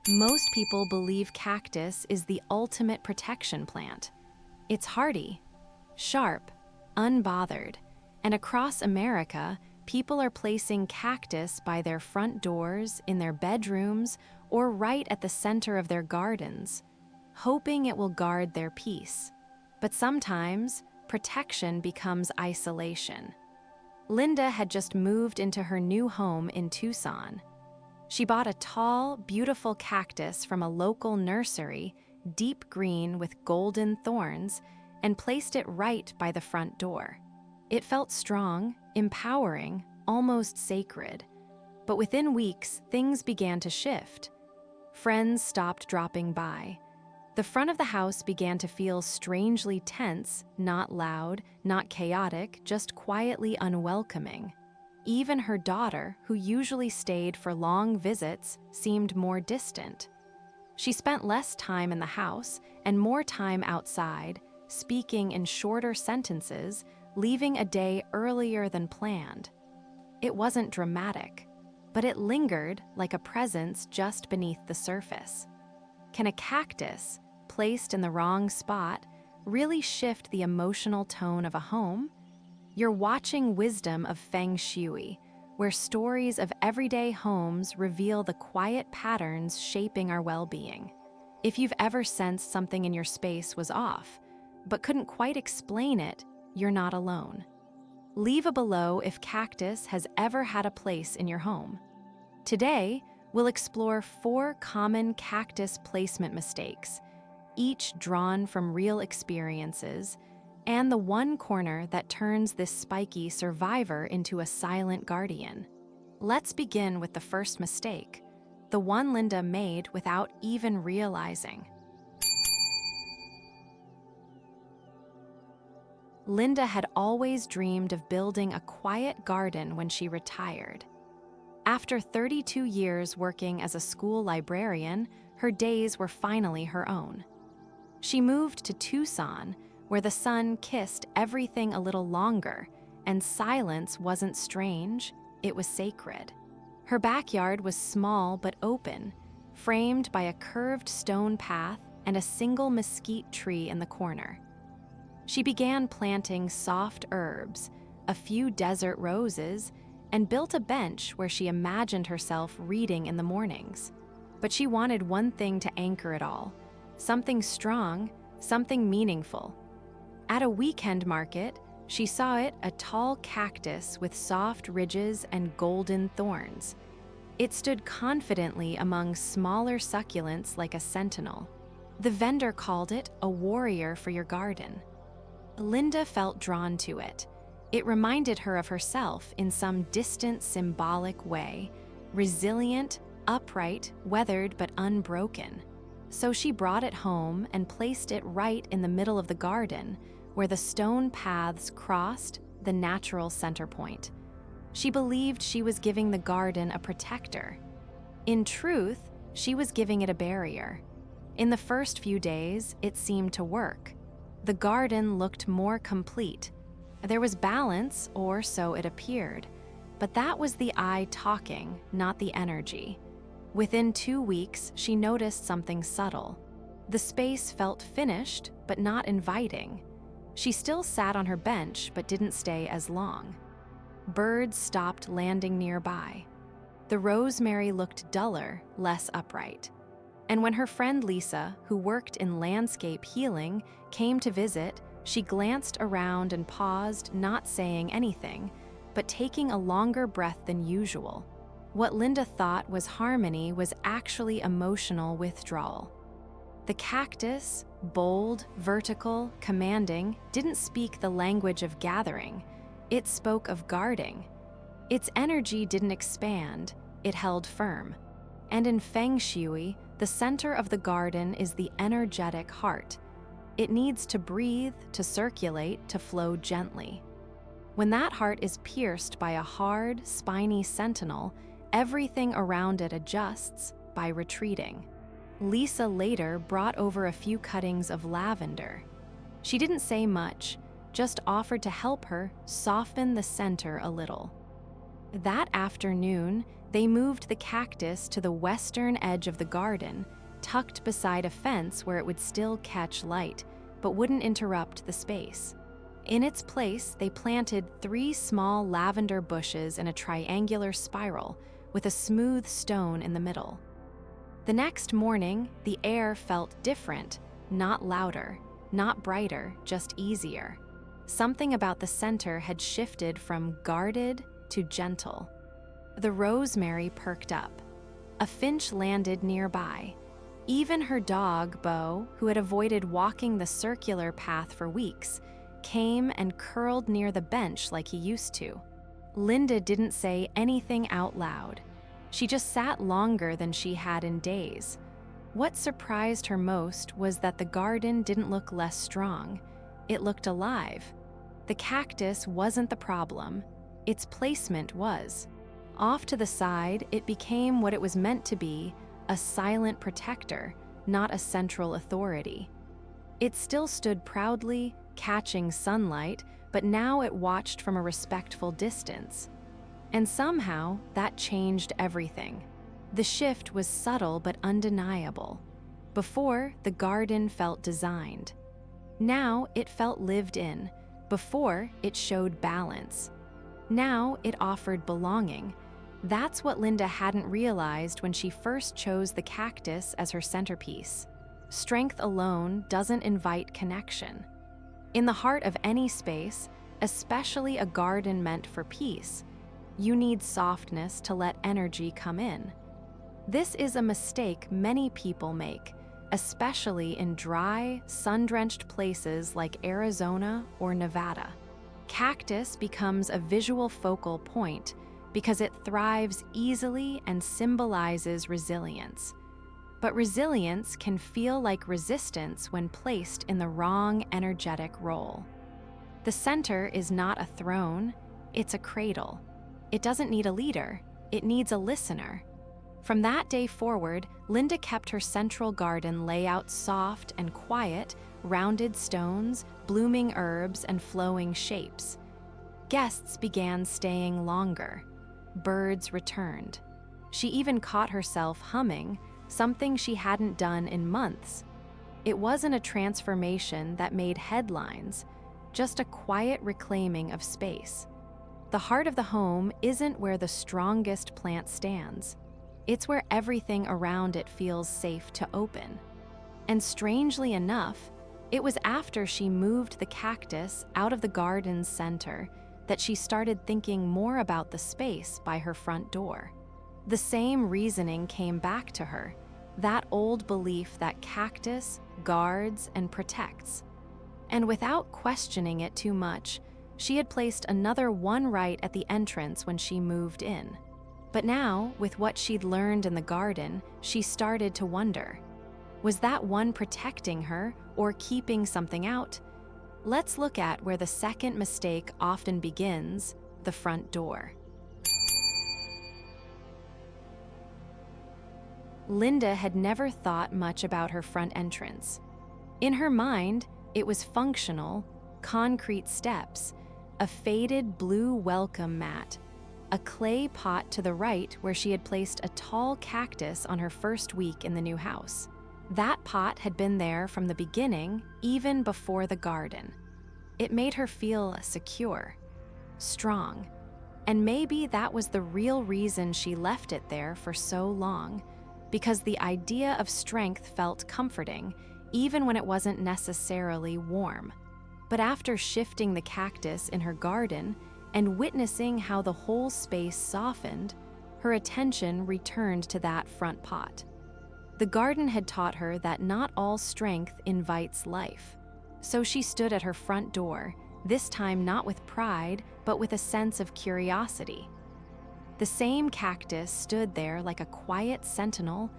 Most people believe cactus is the ultimate protection plant. It's hardy, sharp, unbothered, and across America, people are placing cactus by their front doors, in their bedrooms, or right at the center of their gardens, hoping it will guard their peace. But sometimes, protection becomes isolation. Linda had just moved into her new home in Tucson. She bought a tall, beautiful cactus from a local nursery, deep green with golden thorns, and placed it right by the front door. It felt strong, empowering, almost sacred. But within weeks, things began to shift. Friends stopped dropping by. The front of the house began to feel strangely tense, not loud, not chaotic, just quietly unwelcoming. Even her daughter, who usually stayed for long visits, seemed more distant. She spent less time in the house and more time outside, speaking in shorter sentences, leaving a day earlier than planned. It wasn't dramatic, but it lingered like a presence just beneath the surface. Can a cactus, placed in the wrong spot, really shift the emotional tone of a home? You're watching Wisdom of Feng Shui, where stories of everyday homes reveal the quiet patterns shaping our well-being. If you've ever sensed something in your space was off, but couldn't quite explain it, you're not alone. Leave a below if cactus has ever had a place in your home. Today, we'll explore 4 common cactus placement mistakes, each drawn from real experiences, and the one corner that turns this spiky survivor into a silent guardian. Let's begin with the first mistake, the one Linda made without even realizing. Linda had always dreamed of building a quiet garden when she retired. After 32 years working as a school librarian, her days were finally her own. She moved to Tucson, where the sun kissed everything a little longer, and silence wasn't strange, it was sacred. Her backyard was small but open, framed by a curved stone path and a single mesquite tree in the corner. She began planting soft herbs, a few desert roses, and built a bench where she imagined herself reading in the mornings. But she wanted one thing to anchor it all, something strong, something meaningful. At a weekend market, she saw it, a tall cactus with soft ridges and golden thorns. It stood confidently among smaller succulents like a sentinel. The vendor called it a warrior for your garden. Linda felt drawn to it. It reminded her of herself in some distant, symbolic way, resilient, upright, weathered but unbroken. So she brought it home and placed it right in the middle of the garden, where the stone paths crossed, the natural center point. She believed she was giving the garden a protector. In truth, she was giving it a barrier. In the first few days, it seemed to work. The garden looked more complete. There was balance, or so it appeared. But that was the eye talking, not the energy. Within 2 weeks, she noticed something subtle. The space felt finished, but not inviting. She still sat on her bench, but didn't stay as long. Birds stopped landing nearby. The rosemary looked duller, less upright. And when her friend Lisa, who worked in landscape healing, came to visit, she glanced around and paused, not saying anything, but taking a longer breath than usual. What Linda thought was harmony was actually emotional withdrawal. The cactus, bold, vertical, commanding, didn't speak the language of gathering. It spoke of guarding. Its energy didn't expand, it held firm. And in Feng Shui, the center of the garden is the energetic heart. It needs to breathe, to circulate, to flow gently. When that heart is pierced by a hard, spiny sentinel, everything around it adjusts by retreating. Lisa later brought over a few cuttings of lavender. She didn't say much, just offered to help her soften the center a little. That afternoon, They moved the cactus to the western edge of the garden, tucked beside a fence where it would still catch light, but wouldn't interrupt the space. In its place, they planted 3 small lavender bushes in a triangular spiral, with a smooth stone in the middle. The next morning, the air felt different, not louder, not brighter, just easier. Something about the center had shifted from guarded to gentle. The rosemary perked up. A finch landed nearby. Even her dog, Bo, who had avoided walking the circular path for weeks, came and curled near the bench like he used to. Linda didn't say anything out loud. She just sat longer than she had in days. What surprised her most was that the garden didn't look less strong. It looked alive. The cactus wasn't the problem. Its placement was. Off to the side, it became what it was meant to be, a silent protector, not a central authority. It still stood proudly, catching sunlight, but now it watched from a respectful distance. And somehow, that changed everything. The shift was subtle but undeniable. Before, the garden felt designed. Now, it felt lived in. Before, it showed balance. Now, it offered belonging. That's what Linda hadn't realized when she first chose the cactus as her centerpiece. Strength alone doesn't invite connection. In the heart of any space, especially a garden meant for peace, you need softness to let energy come in. This is a mistake many people make, especially in dry, sun-drenched places like Arizona or Nevada. Cactus becomes a visual focal point because it thrives easily and symbolizes resilience. But resilience can feel like resistance when placed in the wrong energetic role. The center is not a throne, it's a cradle. It doesn't need a leader, it needs a listener. From that day forward, Linda kept her central garden layout soft and quiet, rounded stones, blooming herbs, and flowing shapes. Guests began staying longer. Birds returned. She even caught herself humming, something she hadn't done in months. It wasn't a transformation that made headlines, just a quiet reclaiming of space. The heart of the home isn't where the strongest plant stands. It's where everything around it feels safe to open. And strangely enough, it was after she moved the cactus out of the garden's center that she started thinking more about the space by her front door. The same reasoning came back to her, that old belief that cactus guards and protects. And without questioning it too much, she had placed another one right at the entrance when she moved in. But now, with what she'd learned in the garden, she started to wonder, was that one protecting her or keeping something out? Let's look at where the second mistake often begins, the front door. Linda had never thought much about her front entrance. In her mind, it was functional, concrete steps, a faded blue welcome mat, a clay pot to the right where she had placed a tall cactus on her first week in the new house. That pot had been there from the beginning, even before the garden. It made her feel secure, strong, and maybe that was the real reason she left it there for so long, because the idea of strength felt comforting, even when it wasn't necessarily warm. But after shifting the cactus in her garden and witnessing how the whole space softened, her attention returned to that front pot. The garden had taught her that not all strength invites life. So she stood at her front door, this time not with pride, but with a sense of curiosity. The same cactus stood there like a quiet sentinel,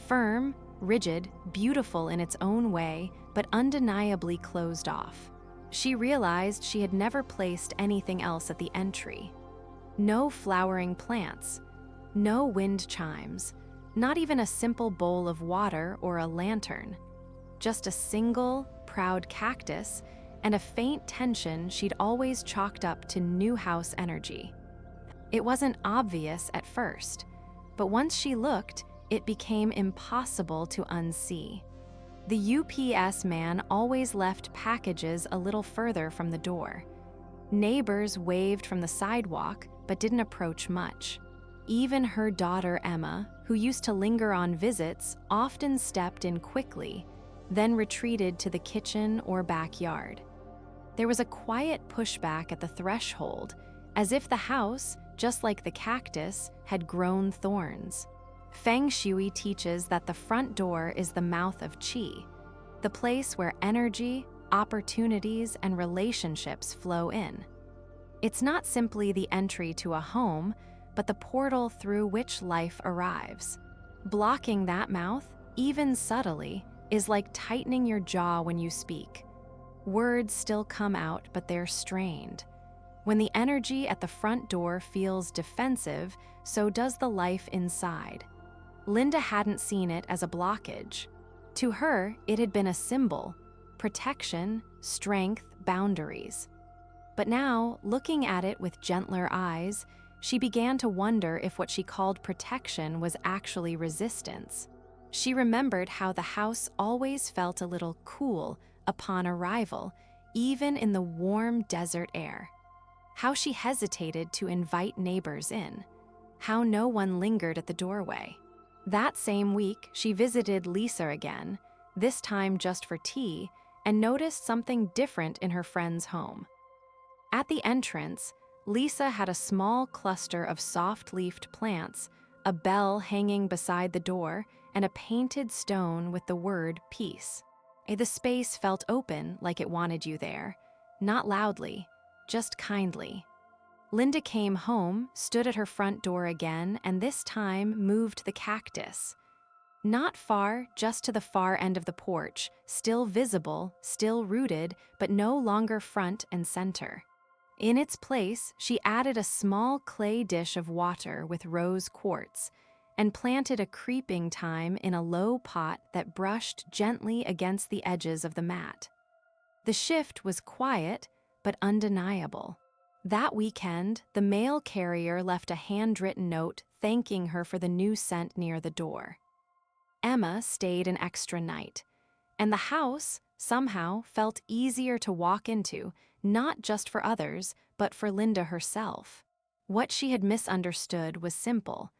firm, rigid, beautiful in its own way, but undeniably closed off. She realized she had never placed anything else at the entry. No flowering plants, no wind chimes, not even a simple bowl of water or a lantern. Just a single, proud cactus and a faint tension she'd always chalked up to new house energy. It wasn't obvious at first, But once she looked, it became impossible to unsee. The UPS man always left packages a little further from the door. Neighbors waved from the sidewalk, but didn't approach much. Even her daughter Emma, who used to linger on visits, often stepped in quickly, then retreated to the kitchen or backyard. There was a quiet pushback at the threshold, as if the house, just like the cactus, had grown thorns. Feng Shui teaches that the front door is the mouth of qi, the place where energy, opportunities, and relationships flow in. It's not simply the entry to a home, but the portal through which life arrives. Blocking that mouth, even subtly, is like tightening your jaw when you speak. Words still come out, but they're strained. When the energy at the front door feels defensive, so does the life inside. Linda hadn't seen it as a blockage. To her, it had been a symbol: protection, strength, boundaries. But now, looking at it with gentler eyes, she began to wonder if what she called protection was actually resistance. She remembered how the house always felt a little cool upon arrival, even in the warm desert air. How she hesitated to invite neighbors in. How no one lingered at the doorway. That same week, she visited Lisa again, this time just for tea, and noticed something different in her friend's home. At the entrance, Lisa had a small cluster of soft-leafed plants, a bell hanging beside the door, and a painted stone with the word peace. The space felt open, like it wanted you there, not loudly, just kindly. Linda came home, stood at her front door again, and this time moved the cactus. Not far, just to the far end of the porch, still visible, still rooted, but no longer front and center. In its place, she added a small clay dish of water with rose quartz and planted a creeping thyme in a low pot that brushed gently against the edges of the mat. The shift was quiet, but undeniable. That weekend, the mail carrier left a handwritten note thanking her for the new scent near the door. Emma stayed an extra night, and the house, somehow, felt easier to walk into, not just for others, but for Linda herself. What she had misunderstood was simple.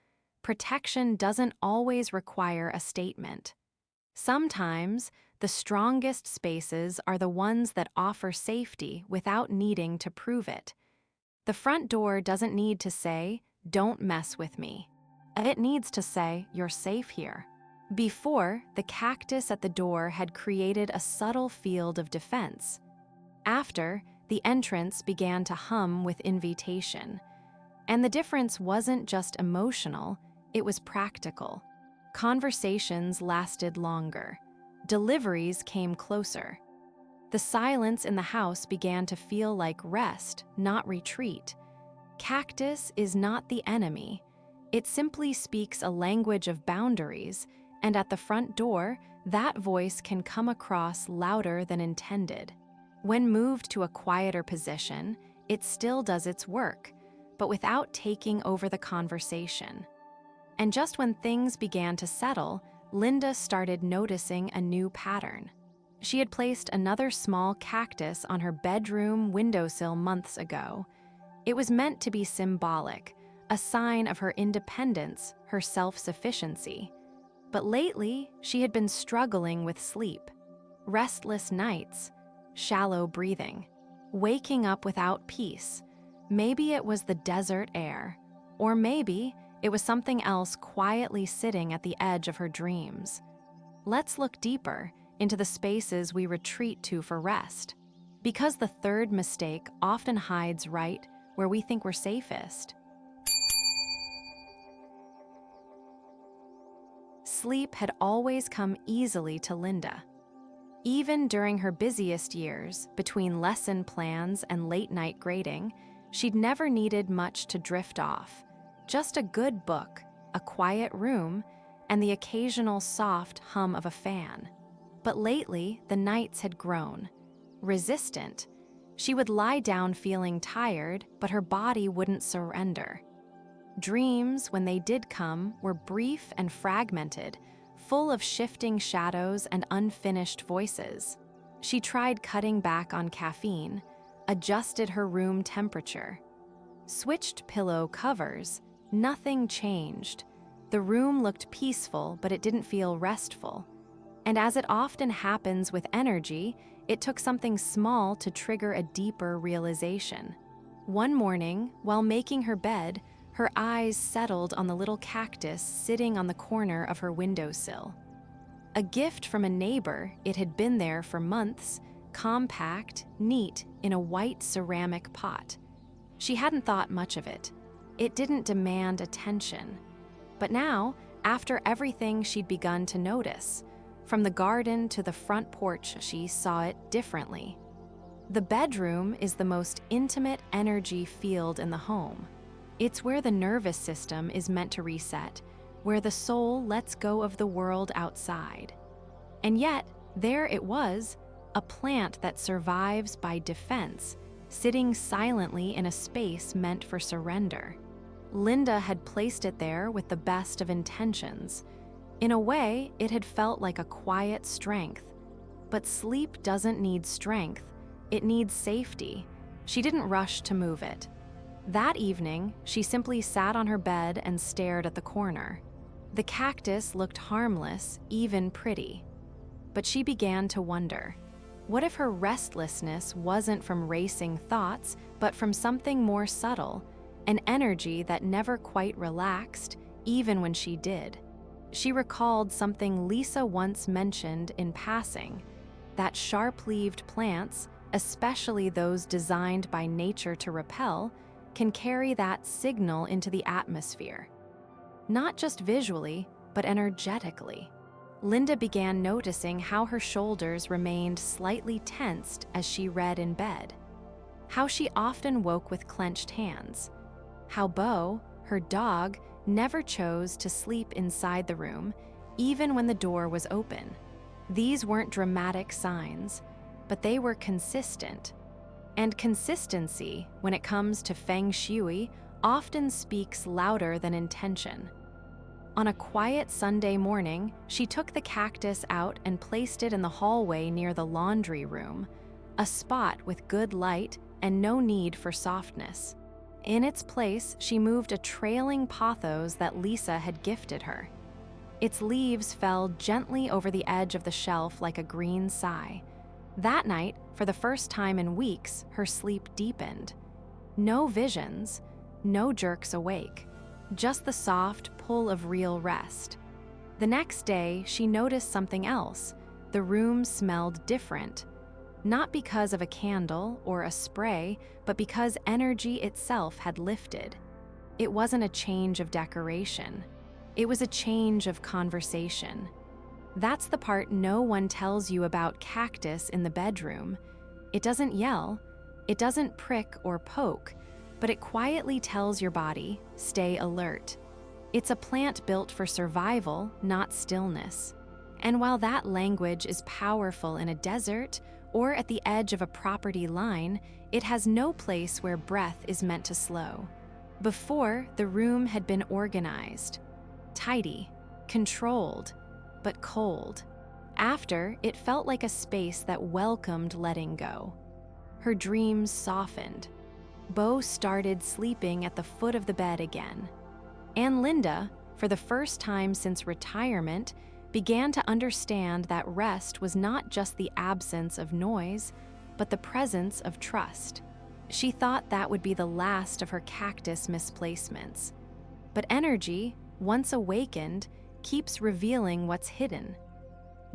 Protection doesn't always require a statement. Sometimes, the strongest spaces are the ones that offer safety without needing to prove it. The front door doesn't need to say, "Don't mess with me." It needs to say, "You're safe here." Before, the cactus at the door had created a subtle field of defense. After, the entrance began to hum with invitation. And the difference wasn't just emotional, it was practical. Conversations lasted longer. Deliveries came closer. The silence in the house began to feel like rest, not retreat. Cactus is not the enemy. It simply speaks a language of boundaries, and at the front door, that voice can come across louder than intended. When moved to a quieter position, it still does its work, but without taking over the conversation. And just when things began to settle, Linda started noticing a new pattern. She had placed another small cactus on her bedroom windowsill months ago. It was meant to be symbolic, a sign of her independence, her self-sufficiency. But lately, she had been struggling with sleep, restless nights, shallow breathing, waking up without peace. Maybe it was the desert air, or maybe it was something else quietly sitting at the edge of her dreams. Let's look deeper into the spaces we retreat to for rest, because the third mistake often hides right where we think we're safest. Sleep had always come easily to Linda. Even during her busiest years, between lesson plans and late-night grading, she'd never needed much to drift off. Just a good book, a quiet room, and the occasional soft hum of a fan. But lately, the nights had grown. Resistant. She would lie down feeling tired, but her body wouldn't surrender. Dreams, when they did come, were brief and fragmented, full of shifting shadows and unfinished voices. She tried cutting back on caffeine, adjusted her room temperature, switched pillow covers. Nothing changed. The room looked peaceful, but it didn't feel restful. And as it often happens with energy, it took something small to trigger a deeper realization. One morning, while making her bed, her eyes settled on the little cactus sitting on the corner of her windowsill. A gift from a neighbor, it had been there for months, compact, neat, in a white ceramic pot. She hadn't thought much of it. It didn't demand attention. But now, after everything she'd begun to notice, from the garden to the front porch, she saw it differently. The bedroom is the most intimate energy field in the home. It's where the nervous system is meant to reset, where the soul lets go of the world outside. And yet, there it was, a plant that survives by defense, sitting silently in a space meant for surrender. Linda had placed it there with the best of intentions. In a way, it had felt like a quiet strength. But sleep doesn't need strength, it needs safety. She didn't rush to move it. That evening, she simply sat on her bed and stared at the corner. The cactus looked harmless, even pretty. But she began to wonder, what if her restlessness wasn't from racing thoughts, but from something more subtle, an energy that never quite relaxed, even when she did? She recalled something Lisa once mentioned in passing, that sharp-leaved plants, especially those designed by nature to repel, can carry that signal into the atmosphere. Not just visually, but energetically. Linda began noticing how her shoulders remained slightly tensed as she read in bed, how she often woke with clenched hands, how Bo, her dog, never chose to sleep inside the room, even when the door was open. These weren't dramatic signs, but they were consistent. And consistency, when it comes to Feng Shui, often speaks louder than intention. On a quiet Sunday morning, she took the cactus out and placed it in the hallway near the laundry room, a spot with good light and no need for softness. In its place, she moved a trailing pothos that Lisa had gifted her. Its leaves fell gently over the edge of the shelf like a green sigh. That night, for the first time in weeks, her sleep deepened. No visions, no jerks awake, just the soft pull of real rest. The next day, she noticed something else. The room smelled different. Not because of a candle or a spray, but because energy itself had lifted. It wasn't a change of decoration. It was a change of conversation. That's the part no one tells you about cactus in the bedroom. It doesn't yell, it doesn't prick or poke, but it quietly tells your body, stay alert. It's a plant built for survival, not stillness. And while that language is powerful in a desert or at the edge of a property line, it has no place where breath is meant to slow. Before, the room had been organized, tidy, controlled, but cold. After, it felt like a space that welcomed letting go. Her dreams softened. Bo started sleeping at the foot of the bed again. And Linda, for the first time since retirement, began to understand that rest was not just the absence of noise, but the presence of trust. She thought that would be the last of her cactus misplacements. But energy, once awakened, keeps revealing what's hidden.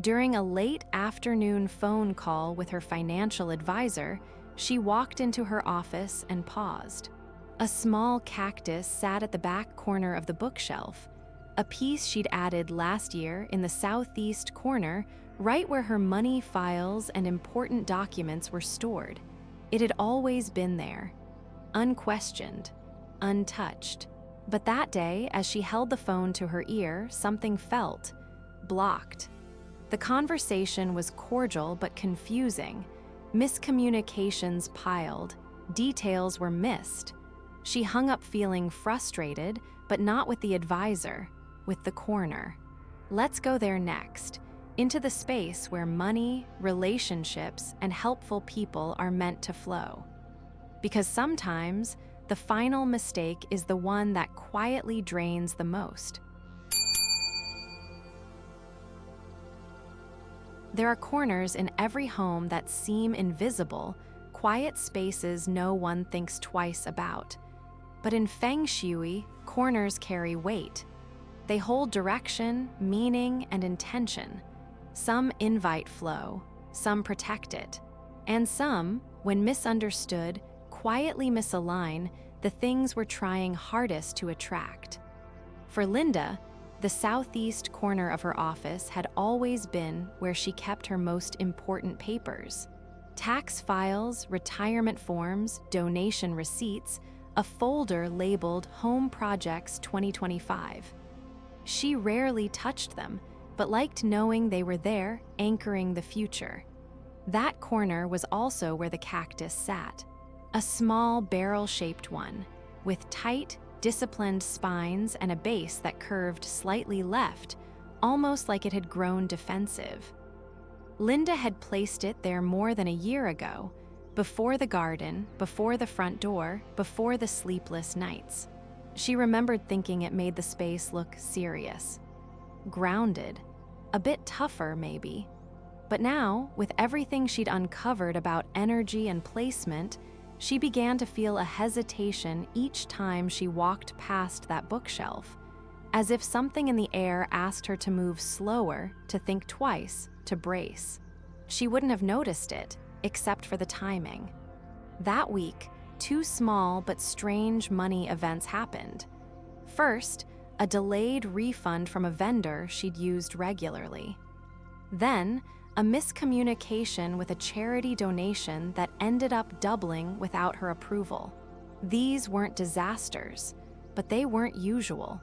During a late afternoon phone call with her financial advisor, she walked into her office and paused. A small cactus sat at the back corner of the bookshelf, a piece she'd added last year in the southeast corner, right where her money files and important documents were stored. It had always been there, unquestioned, untouched. But that day, as she held the phone to her ear, something felt blocked. The conversation was cordial but confusing. Miscommunications piled, details were missed. She hung up feeling frustrated, but not with the advisor, with the corner. Let's go there next, into the space where money, relationships, and helpful people are meant to flow. Because sometimes, the final mistake is the one that quietly drains the most. There are corners in every home that seem invisible, quiet spaces no one thinks twice about. But in Feng Shui, corners carry weight. They hold direction, meaning, and intention. Some invite flow, some protect it, and some, when misunderstood, quietly misalign the things we're trying hardest to attract. For Linda, the southeast corner of her office had always been where she kept her most important papers. Tax files, retirement forms, donation receipts, a folder labeled Home Projects 2025. She rarely touched them, but liked knowing they were there, anchoring the future. That corner was also where the cactus sat, a small barrel-shaped one, with tight, disciplined spines and a base that curved slightly left, almost like it had grown defensive. Linda had placed it there more than a year ago, before the garden, before the front door, before the sleepless nights. She remembered thinking it made the space look serious, grounded, a bit tougher maybe. But now, with everything she'd uncovered about energy and placement, she began to feel a hesitation each time she walked past that bookshelf, as if something in the air asked her to move slower, to think twice, to brace. She wouldn't have noticed it, except for the timing. That week, two small but strange money events happened. First, a delayed refund from a vendor she'd used regularly. Then, a miscommunication with a charity donation that ended up doubling without her approval. These weren't disasters, but they weren't usual.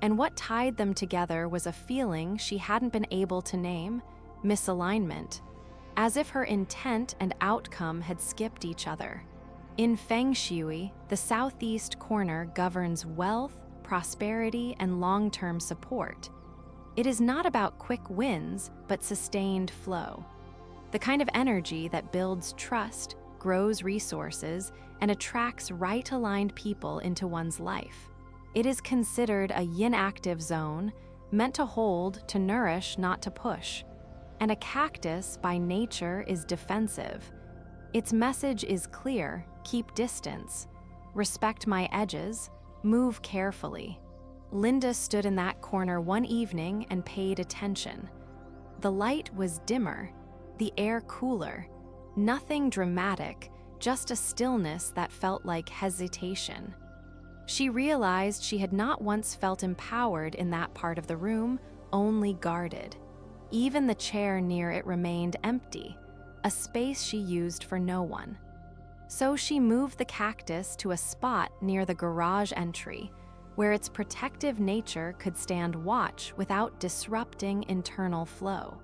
And what tied them together was a feeling she hadn't been able to name: misalignment, as if her intent and outcome had skipped each other. In Feng Shui, the southeast corner governs wealth, prosperity, and long-term support. It is not about quick wins, but sustained flow. The kind of energy that builds trust, grows resources, and attracts right-aligned people into one's life. It is considered a yin-active zone, meant to hold, to nourish, not to push. And a cactus, by nature, is defensive. Its message is clear: keep distance, respect my edges, move carefully. Linda stood in that corner one evening and paid attention. The light was dimmer, the air cooler, nothing dramatic, just a stillness that felt like hesitation. She realized she had not once felt empowered in that part of the room, only guarded. Even the chair near it remained empty, a space she used for no one. So she moved the cactus to a spot near the garage entry, where its protective nature could stand watch without disrupting internal flow.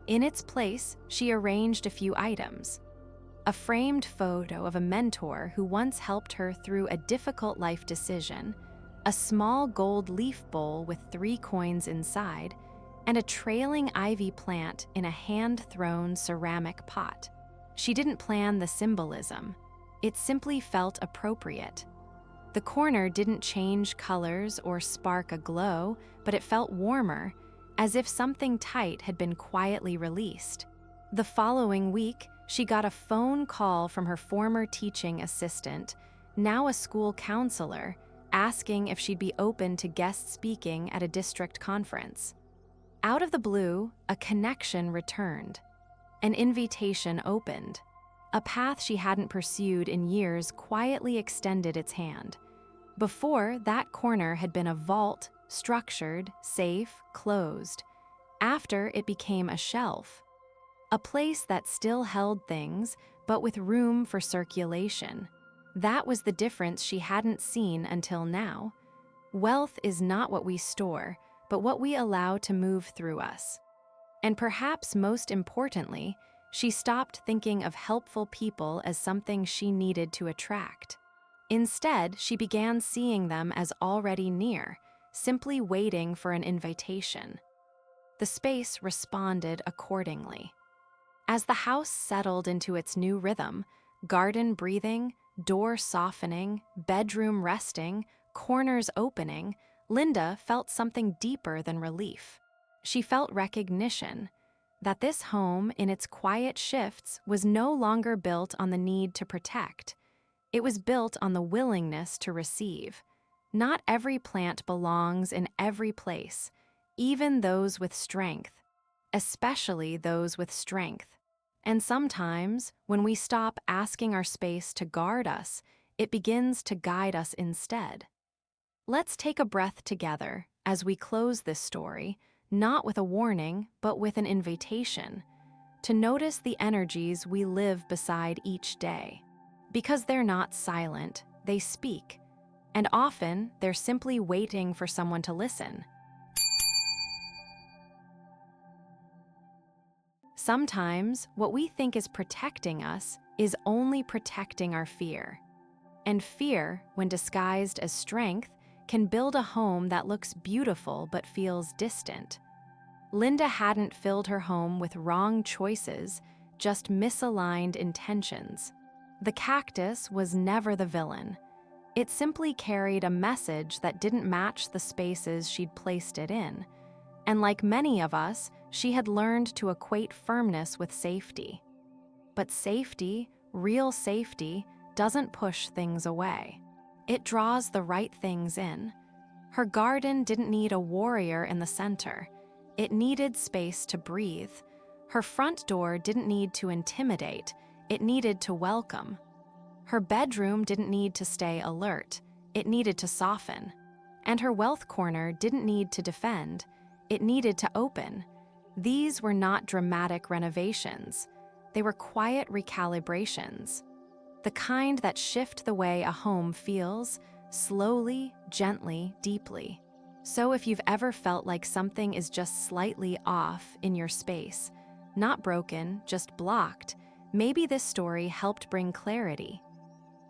In its place, she arranged a few items: a framed photo of a mentor who once helped her through a difficult life decision, a small gold leaf bowl with 3 coins inside, and a trailing ivy plant in a hand-thrown ceramic pot. She didn't plan the symbolism. It simply felt appropriate. The corner didn't change colors or spark a glow, but it felt warmer, as if something tight had been quietly released. The following week, she got a phone call from her former teaching assistant, now a school counselor, asking if she'd be open to guest speaking at a district conference. Out of the blue, a connection returned. An invitation opened. A path she hadn't pursued in years quietly extended its hand. Before, that corner had been a vault, structured, safe, closed. After, it became a shelf. A place that still held things, but with room for circulation. That was the difference she hadn't seen until now. Wealth is not what we store, but what we allow to move through us. And perhaps most importantly, she stopped thinking of helpful people as something she needed to attract. Instead, she began seeing them as already near, simply waiting for an invitation. The space responded accordingly. As the house settled into its new rhythm, garden breathing, door softening, bedroom resting, corners opening, Linda felt something deeper than relief. She felt recognition that this home, in its quiet shifts, was no longer built on the need to protect. It was built on the willingness to receive. Not every plant belongs in every place, even those with strength, especially those with strength. And sometimes, when we stop asking our space to guard us, it begins to guide us instead. Let's take a breath together as we close this story, not with a warning, but with an invitation to notice the energies we live beside each day. Because they're not silent, they speak, and often they're simply waiting for someone to listen. Sometimes, what we think is protecting us is only protecting our fear. And fear, when disguised as strength, can build a home that looks beautiful but feels distant. Linda hadn't filled her home with wrong choices, just misaligned intentions. The cactus was never the villain. It simply carried a message that didn't match the spaces she'd placed it in. And like many of us, she had learned to equate firmness with safety. But safety, real safety, doesn't push things away. It draws the right things in. Her garden didn't need a warrior in the center. It needed space to breathe. Her front door didn't need to intimidate. It needed to welcome. Her bedroom didn't need to stay alert. It needed to soften. And her wealth corner didn't need to defend. It needed to open. These were not dramatic renovations. They were quiet recalibrations. The kind that shift the way a home feels, slowly, gently, deeply. So if you've ever felt like something is just slightly off in your space, not broken, just blocked, maybe this story helped bring clarity.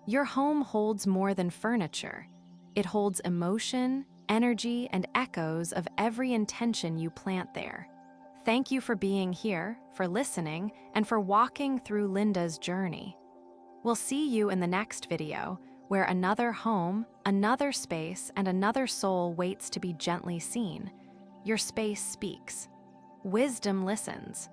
Your home holds more than furniture. It holds emotion, energy, and echoes of every intention you plant there. Thank you for being here, for listening, and for walking through Linda's journey. We'll see you in the next video, where another home, another space, and another soul waits to be gently seen. Your space speaks. Wisdom listens.